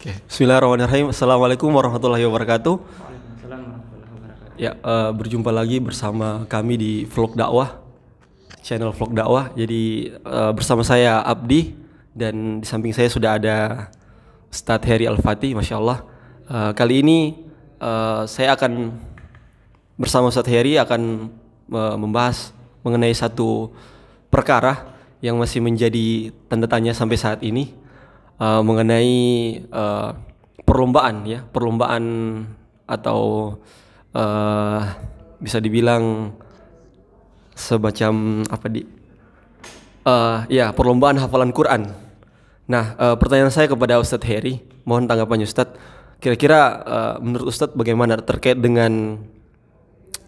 Oke, Bismillahirrahmanirrahim. Assalamualaikum warahmatullahi wabarakatuh. Waalaikumsalam warahmatullahi wabarakatuh. Ya, berjumpa lagi bersama kami di Vlog Dakwah, channel Vlog Dakwah. Jadi bersama saya Abdi dan di samping saya sudah ada Ustadz Heri Al-Fatih, Masya Allah. Kali ini saya akan bersama Ustadz Heri akan membahas mengenai satu perkara yang masih menjadi tanda tanya sampai saat ini. Mengenai perlombaan atau bisa dibilang semacam perlombaan hafalan Quran. Nah, pertanyaan saya kepada Ustadz Heri, mohon tanggapannya Ustadz. Kira-kira menurut Ustadz bagaimana terkait dengan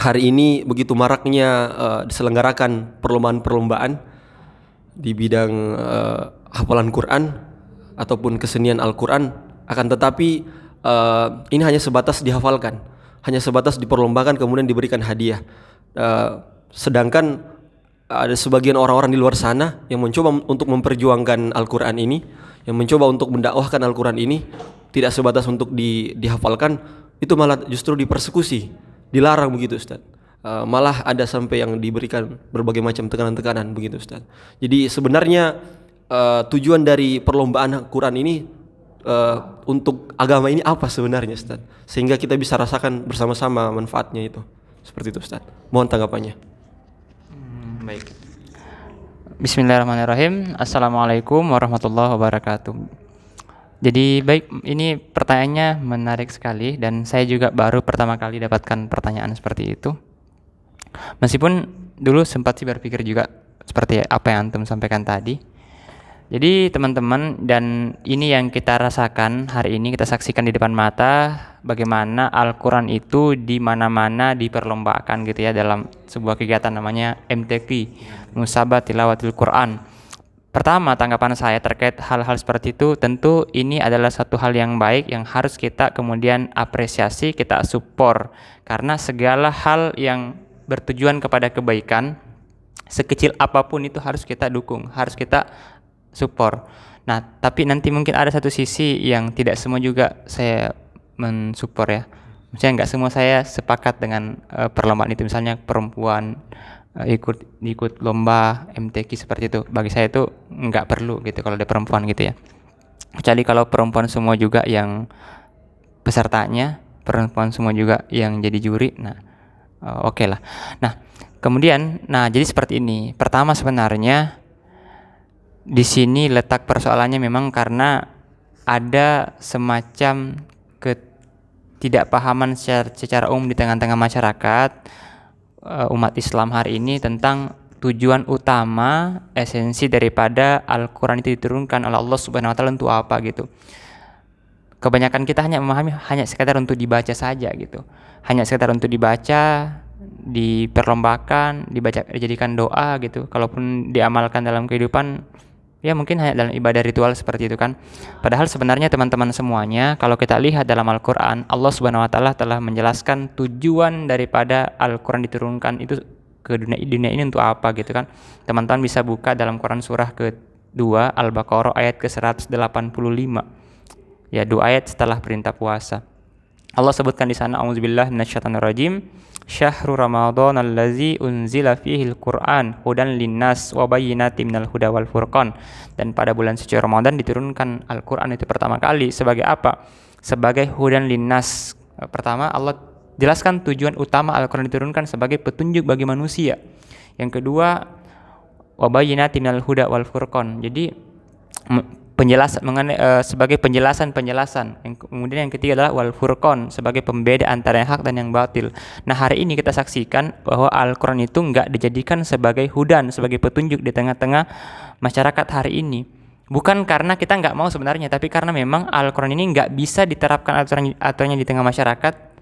hari ini begitu maraknya diselenggarakan perlombaan-perlombaan di bidang hafalan Quran ataupun kesenian Al-Quran, akan tetapi ini hanya sebatas dihafalkan, hanya sebatas diperlombakan kemudian diberikan hadiah. Sedangkan ada sebagian orang-orang di luar sana yang mencoba untuk memperjuangkan Al-Quran ini, yang mencoba untuk mendakwahkan Al-Quran ini, tidak sebatas untuk dihafalkan, itu malah justru dipersekusi, dilarang begitu Ustaz. Malah ada sampai yang diberikan berbagai macam tekanan-tekanan begitu Ustaz. Jadi sebenarnya tujuan dari perlombaan Quran ini untuk agama ini apa sebenarnya Ustaz? Sehingga kita bisa rasakan bersama-sama manfaatnya itu. Seperti itu Ustaz. Mohon tanggapannya. Baik. Bismillahirrahmanirrahim. Assalamualaikum warahmatullahi wabarakatuh. Jadi baik, ini pertanyaannya menarik sekali dan saya juga baru pertama kali dapatkan pertanyaan seperti itu. Meskipun dulu sempat sih berpikir juga seperti apa yang antum sampaikan tadi. Jadi teman-teman, dan ini yang kita rasakan hari ini, kita saksikan di depan mata bagaimana Al-Quran itu di mana-mana diperlombakan gitu ya, dalam sebuah kegiatan namanya MTQ, Musabaqah Tilawatil Quran. Pertama, tanggapan saya terkait hal-hal seperti itu, tentu ini adalah satu hal yang baik yang harus kita kemudian apresiasi, kita support, karena segala hal yang bertujuan kepada kebaikan, sekecil apapun itu harus kita dukung, harus kita support. Nah, tapi nanti mungkin ada satu sisi yang tidak semua juga saya mensupport ya. Misalnya nggak semua saya sepakat dengan perlombaan itu. Misalnya perempuan ikut lomba MTQ seperti itu. Bagi saya itu nggak perlu gitu kalau ada perempuan gitu ya. Kecuali kalau perempuan semua juga yang pesertanya, perempuan semua juga yang jadi juri. Nah, oke lah. Nah, kemudian, jadi seperti ini. Pertama sebenarnya di sini letak persoalannya memang karena ada semacam ketidakpahaman secara umum di tengah-tengah masyarakat umat Islam hari ini tentang tujuan utama, esensi daripada Al-Quran itu diturunkan oleh Allah Subhanahu Wa Taala untuk apa gitu. Kebanyakan kita hanya memahami hanya sekedar untuk dibaca saja gitu, hanya sekedar untuk dibaca, diperlombakan, dijadikan doa gitu. Kalaupun diamalkan dalam kehidupan, ya mungkin hanya dalam ibadah ritual seperti itu kan. Padahal sebenarnya teman-teman semuanya, kalau kita lihat dalam Al-Quran, Allah Subhanahu Wa Taala telah menjelaskan tujuan daripada Al-Quran diturunkan itu ke dunia ini untuk apa gitu kan. Teman-teman bisa buka dalam Quran surah kedua Al-Baqarah ayat ke-185. Ya, 2 ayat setelah perintah puasa. Allah sebutkan di sana, auzubillahi minasyaitonirrajim, syahrul ramadan allazi unzila fihil Qur'an hudan linnas wa bayyinatin minal huda wal furqan. Dan pada bulan suci Ramadan diturunkan Al-Qur'an itu pertama kali sebagai apa? Sebagai hudan linnas. Pertama Allah jelaskan tujuan utama Al-Qur'an diturunkan sebagai petunjuk bagi manusia. Yang kedua, wa bayyinatin minal huda wal furqan. Jadi penjelasan mengenai sebagai penjelasan. Kemudian yang ketiga adalah wal furqan, sebagai pembeda antara yang hak dan yang batil. Nah, hari ini kita saksikan bahwa Al-Qur'an itu enggak dijadikan sebagai hudan, sebagai petunjuk di tengah-tengah masyarakat hari ini. Bukan karena kita enggak mau sebenarnya, tapi karena memang Al-Qur'an ini enggak bisa diterapkan aturannya di tengah masyarakat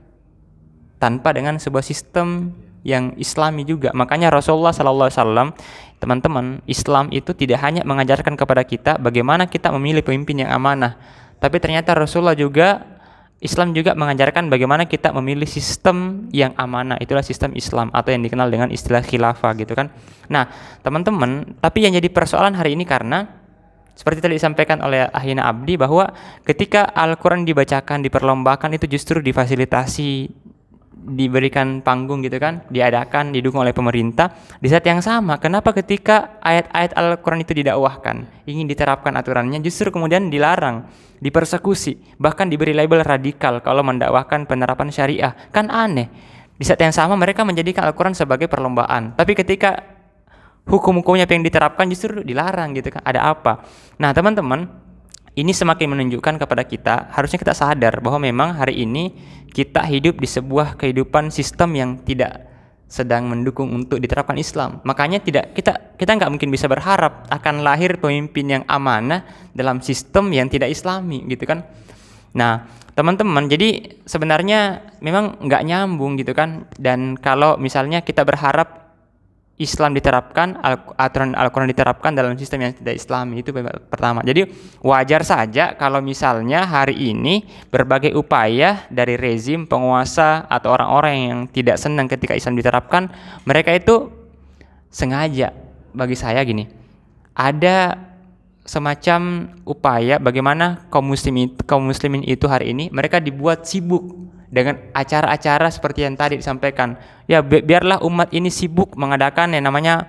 tanpa dengan sebuah sistem yang Islami juga. Makanya Rasulullah SAW, teman-teman, Islam itu tidak hanya mengajarkan kepada kita bagaimana kita memilih pemimpin yang amanah, tapi ternyata Rasulullah juga, Islam juga mengajarkan bagaimana kita memilih sistem yang amanah. Itulah sistem Islam atau yang dikenal dengan istilah khilafah gitu kan. Nah, teman-teman, tapi yang jadi persoalan hari ini karena seperti tadi disampaikan oleh Ahina Abdi bahwa ketika Al-Quran dibacakan, diperlombakan itu justru difasilitasi, diberikan panggung gitu kan, diadakan, didukung oleh pemerintah. Di saat yang sama, kenapa ketika ayat-ayat Al-Quran itu didakwahkan, ingin diterapkan aturannya, justru kemudian dilarang, dipersekusi, bahkan diberi label radikal kalau mendakwahkan penerapan syariah? Kan aneh. Di saat yang sama mereka menjadikan Al-Quran sebagai perlombaan, tapi ketika hukum-hukumnya yang diterapkan justru dilarang gitu kan. Ada apa? Nah teman-teman, ini semakin menunjukkan kepada kita, harusnya kita sadar bahwa memang hari ini kita hidup di sebuah kehidupan sistem yang tidak sedang mendukung untuk diterapkan Islam. Makanya kita nggak mungkin bisa berharap akan lahir pemimpin yang amanah dalam sistem yang tidak Islami gitu kan. Nah teman-teman, jadi sebenarnya memang nggak nyambung gitu kan. Dan kalau misalnya kita berharap Islam diterapkan, aturan Al-Quran diterapkan dalam sistem yang tidak Islami, itu pertama. Jadi wajar saja kalau misalnya hari ini berbagai upaya dari rezim, penguasa, atau orang-orang yang tidak senang ketika Islam diterapkan, mereka itu sengaja, bagi saya gini, ada semacam upaya bagaimana kaum muslimin itu hari ini mereka dibuat sibuk dengan acara-acara seperti yang tadi disampaikan. Ya biarlah umat ini sibuk mengadakan yang namanya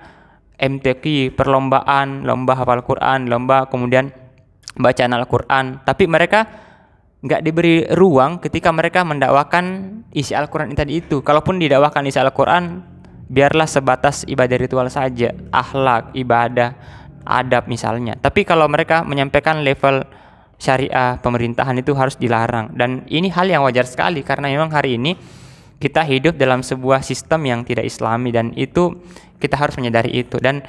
MTQ, perlombaan, lomba hafal Quran, lomba kemudian bacaan Al-Quran. Tapi mereka nggak diberi ruang ketika mereka mendakwakan isi Al-Quran tadi itu. Kalaupun didakwakan isi Al-Quran, biarlah sebatas ibadah ritual saja, akhlak, ibadah, adab misalnya. Tapi kalau mereka menyampaikan level syariah pemerintahan itu harus dilarang, dan ini hal yang wajar sekali karena memang hari ini kita hidup dalam sebuah sistem yang tidak Islami, dan itu kita harus menyadari itu. Dan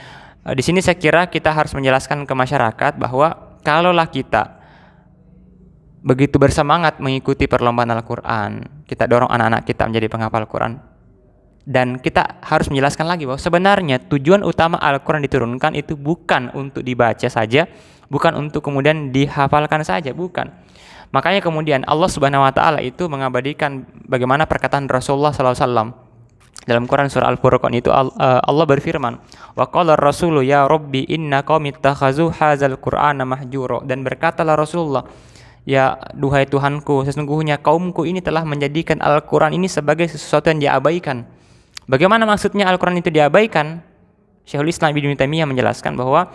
di sini saya kira kita harus menjelaskan ke masyarakat bahwa kalaulah kita begitu bersemangat mengikuti perlombaan Al-Quran, kita dorong anak-anak kita menjadi penghafal Quran, dan kita harus menjelaskan lagi bahwa sebenarnya tujuan utama Al-Quran diturunkan itu bukan untuk dibaca saja, bukan untuk kemudian dihafalkan saja, bukan. Makanya kemudian Allah Subhanahu wa taala itu mengabadikan bagaimana perkataan Rasulullah SAW dalam Quran surah Al-Furqan itu. Allah berfirman, wa qala ar-rasulu ya rabbi inna qaumi ittakhazu hadzal qur'ana mahjura, dan berkatalah Rasulullah, ya duhai Tuhanku, sesungguhnya kaumku ini telah menjadikan Al-Quran ini sebagai sesuatu yang diabaikan. Bagaimana maksudnya Al-Quran itu diabaikan? Syekhul Islam Ibnu Taimiyah menjelaskan bahwa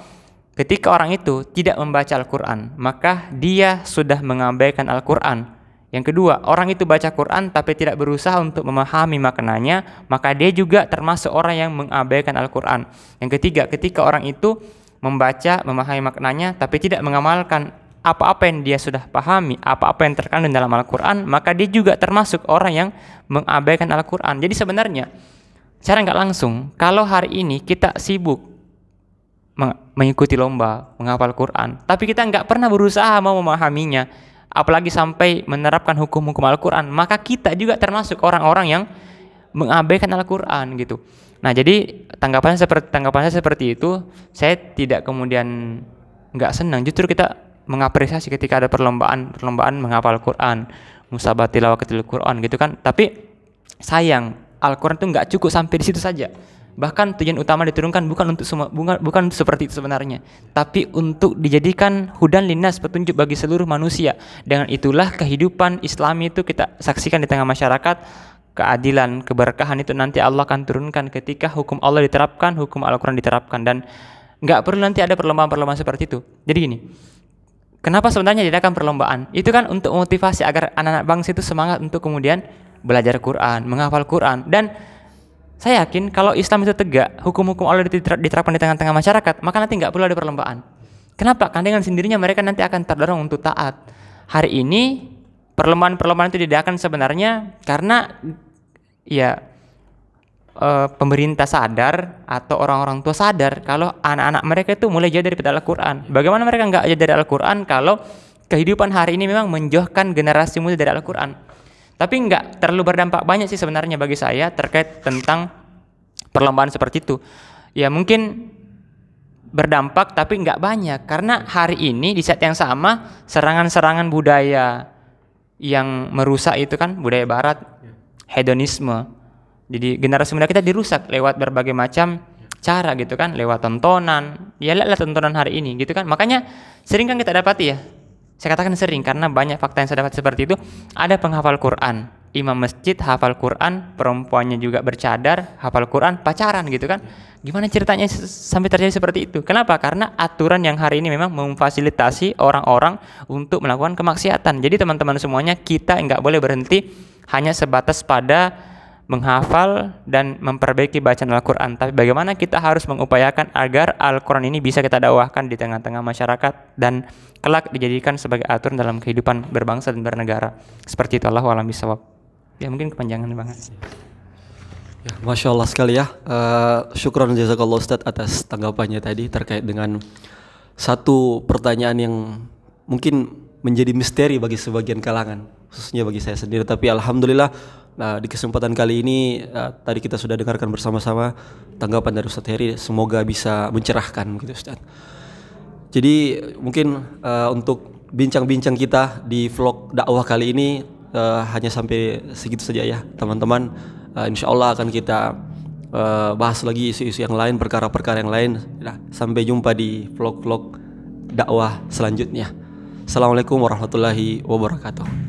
ketika orang itu tidak membaca Al-Quran, maka dia sudah mengabaikan Al-Quran. Yang kedua, orang itu baca Quran tapi tidak berusaha untuk memahami maknanya, maka dia juga termasuk orang yang mengabaikan Al-Quran. Yang ketiga, ketika orang itu membaca, memahami maknanya tapi tidak mengamalkan apa-apa yang dia sudah pahami, apa-apa yang terkandung dalam Al-Quran, maka dia juga termasuk orang yang mengabaikan Al-Quran. Jadi sebenarnya secara nggak langsung, kalau hari ini kita sibuk mengikuti lomba menghafal Quran, tapi kita nggak pernah berusaha mau memahaminya, apalagi sampai menerapkan hukum-hukum Al-Quran, maka kita juga termasuk orang-orang yang mengabaikan Al-Quran gitu. Nah jadi tanggapan saya seperti itu. Saya tidak kemudian nggak senang, justru kita mengapresiasi ketika ada perlombaan menghafal Quran, musabaqah tilawatil Quran gitu kan. Tapi sayang, Al-Quran itu nggak cukup sampai di situ saja. Bahkan tujuan utama diturunkan bukan untuk seperti itu sebenarnya, tapi untuk dijadikan hudan linnas, petunjuk bagi seluruh manusia. Dengan itulah kehidupan Islami itu kita saksikan di tengah masyarakat. Keadilan, keberkahan itu nanti Allah akan turunkan ketika hukum Allah diterapkan, hukum Al-Quran diterapkan, dan nggak perlu nanti ada perlombaan-perlombaan seperti itu. Jadi gini, kenapa sebenarnya diadakan perlombaan? Itu kan untuk motivasi agar anak-anak bangsa itu semangat untuk kemudian belajar Quran, menghafal Quran. Dan saya yakin kalau Islam itu tegak, hukum-hukum Allah diterapkan di tengah-tengah masyarakat, maka nanti nggak perlu ada perlombaan. Kenapa? Karena dengan sendirinya mereka nanti akan terdorong untuk taat. Hari ini perlombaan-perlombaan itu diadakan sebenarnya karena ya pemerintah sadar atau orang-orang tua sadar kalau anak-anak mereka itu mulai jauh daripada Al-Quran. Bagaimana mereka nggak jauh dari Al-Quran kalau kehidupan hari ini memang menjauhkan generasi muda dari Al-Quran? Tapi nggak terlalu berdampak banyak sih sebenarnya bagi saya terkait tentang perlombaan seperti itu. Ya mungkin berdampak tapi nggak banyak, karena hari ini di saat yang sama serangan-serangan budaya yang merusak itu kan budaya barat, hedonisme. Jadi generasi muda kita dirusak lewat berbagai macam cara gitu kan, lewat tontonan. Ya lihatlah tontonan hari ini gitu kan. Makanya sering kan kita dapati ya. Saya katakan sering karena banyak fakta yang saya dapat seperti itu. Ada penghafal Quran, imam masjid hafal Quran, perempuannya juga bercadar, hafal Quran, pacaran gitu kan. Gimana ceritanya sampai terjadi seperti itu? Kenapa? Karena aturan yang hari ini memang memfasilitasi orang-orang untuk melakukan kemaksiatan. Jadi teman-teman semuanya, kita nggak boleh berhenti hanya sebatas pada menghafal dan memperbaiki bacaan Al-Quran, tapi bagaimana kita harus mengupayakan agar Al-Quran ini bisa kita dakwahkan di tengah-tengah masyarakat dan kelak dijadikan sebagai aturan dalam kehidupan berbangsa dan bernegara. Seperti itu, Allahu a'lam bishawab. Ya mungkin kepanjangan banget. Ya, Masya Allah sekali ya. Syukran jazakallah Ustadz atas tanggapannya tadi terkait dengan satu pertanyaan yang mungkin menjadi misteri bagi sebagian kalangan, khususnya bagi saya sendiri. Tapi alhamdulillah, di kesempatan kali ini tadi kita sudah dengarkan bersama-sama tanggapan dari Ustadz Heri. Semoga bisa mencerahkan begitu Ustadz. Jadi mungkin untuk bincang-bincang kita di vlog dakwah kali ini hanya sampai segitu saja ya teman-teman. Insya Allah akan kita bahas lagi isu-isu yang lain, perkara-perkara yang lain. Nah, sampai jumpa di vlog-vlog dakwah selanjutnya. Assalamualaikum warahmatullahi wabarakatuh.